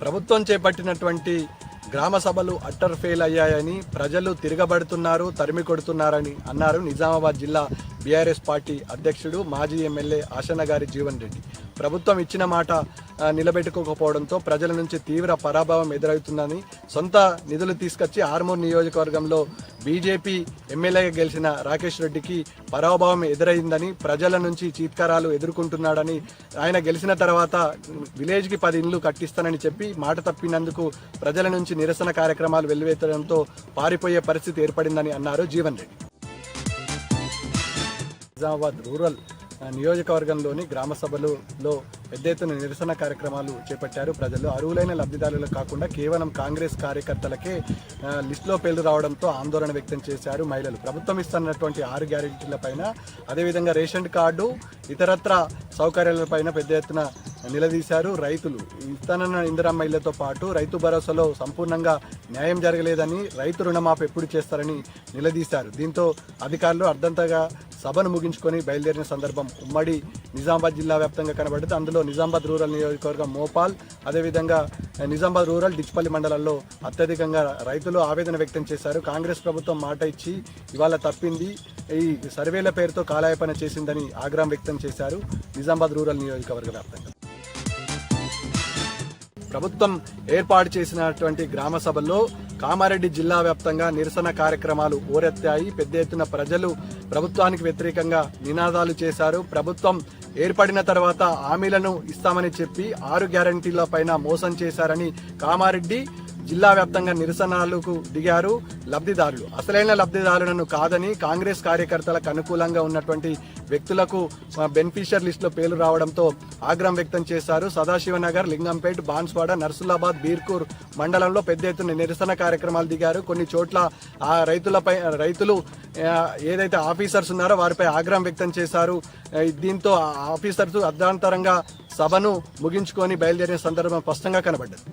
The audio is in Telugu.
ప్రభుత్వం చేపట్టినటువంటి గ్రామ సభలు అట్టర్ ఫెయిల్ అయ్యాయని ప్రజలు తిరగబడుతున్నారు, తరిమి కొడుతున్నారని అన్నారు నిజామాబాద్ జిల్లా బీఆర్ఎస్ పార్టీ అధ్యక్షుడు మాజీ ఎమ్మెల్యే ఆశనగారి జీవన్ రెడ్డి. ప్రభుత్వం ఇచ్చిన మాట నిలబెట్టుకోకపోవడంతో ప్రజల నుంచి తీవ్ర పరాభవం ఎదురవుతుందని, సొంత నిధులు తీసుకొచ్చి ఆర్మూర్ నియోజకవర్గంలో బీజేపీ ఎమ్మెల్యేగా గెలిచిన రాకేష్ రెడ్డికి పరాభవం ఎదురైందని, ప్రజల నుంచి చీత్కారాలు ఎదుర్కొంటున్నాడని, ఆయన గెలిచిన తర్వాత విలేజ్కి 10 ఇండ్లు కట్టిస్తానని చెప్పి మాట తప్పినందుకు ప్రజల నుంచి నిరసన కార్యక్రమాలు వెల్లువెత్తడంతో పారిపోయే పరిస్థితి ఏర్పడిందని అన్నారు జీవన్ రెడ్డి. నిజామాబాద్ రూరల్ నియోజకవర్గంలోని గ్రామ సభలలో పెద్ద ఎత్తున నిరసన కార్యక్రమాలు చేపట్టారు ప్రజలు. అర్హులైన లబ్ధిదారులకు కాకుండా కేవలం కాంగ్రెస్ కార్యకర్తలకే లిస్టులో పేర్లు రావడంతో ఆందోళన వ్యక్తం చేశారు మహిళలు. ప్రభుత్వం ఇస్తున్నటువంటి 6 గ్యారెంటీలపైన, అదేవిధంగా రేషన్ కార్డు, ఇతరత్ర సౌకర్యాలపైన పెద్ద ఎత్తున నిలదీశారు రైతులు. ఇస్తానన్న ఇందిరమ్మ ఇళ్లతో పాటు రైతు భరోసాలో సంపూర్ణంగా న్యాయం జరగలేదని, రైతు రుణమాఫీ ఎప్పుడు చేస్తారని నిలదీశారు. దీంతో అధికారులు అర్ధంతగా సభను ముగించుకొని బయలుదేరిన సందర్భం ఉమ్మడి నిజామాబాద్ జిల్లా వ్యాప్తంగా కనబడింది. అందులో నిజామాబాద్ రూరల్ నియోజకవర్గం మోపాల్, అదేవిధంగా నిజామాబాద్ రూరల్ డిచ్పల్లి మండలాల్లో అత్యధికంగా రైతులు ఆవేదన వ్యక్తం చేశారు. కాంగ్రెస్ ప్రభుత్వం మాట ఇచ్చి ఇవాళ తప్పింది, ఈ సర్వేల పేరుతో కాలయాపన చేసిందని ఆగ్రహం వ్యక్తం చేశారు నిజామాబాద్ రూరల్ నియోజకవర్గ వ్యాప్తంగా. ప్రభుత్వం ఏర్పాటు చేసినటువంటి గ్రామ సభల్లో కామారెడ్డి జిల్లా వ్యాప్తంగా నిరసన కార్యక్రమాలు ఓరెత్తాయి. పెద్ద ఎత్తున ప్రజలు ప్రభుత్వానికి వ్యతిరేకంగా నినాదాలు చేశారు. ప్రభుత్వం ఏర్పడిన తర్వాత హామీలను ఇస్తామని చెప్పి 6 గ్యారంటీల పైన మోసం చేశారని కామారెడ్డి జిల్లా వ్యాప్తంగా నిరసనలకు దిగారు లబ్ధిదారులు. అసలైన లబ్ధిదారులను కాదని కాంగ్రెస్ కార్యకర్తలకు అనుకూలంగా ఉన్నటువంటి వ్యక్తులకు బెనిఫిషియర్ లిస్టులో పేర్లు రావడంతో ఆగ్రహం వ్యక్తం చేశారు. సదాశివనగర్, లింగంపేట్, బాన్స్వాడ, నర్సులాబాద్, బీర్కూర్ మండలంలో పెద్ద ఎత్తున నిరసన కార్యక్రమాలు దిగారు. కొన్ని చోట్ల ఆ రైతులు ఏదైతే ఆఫీసర్స్ ఉన్నారో వారిపై ఆగ్రహం వ్యక్తం చేశారు. దీంతో ఆఫీసర్స్ అర్ధాంతరంగా సభను ముగించుకొని బయలుదేరిన సందర్భం స్పష్టంగా కనబడ్డది.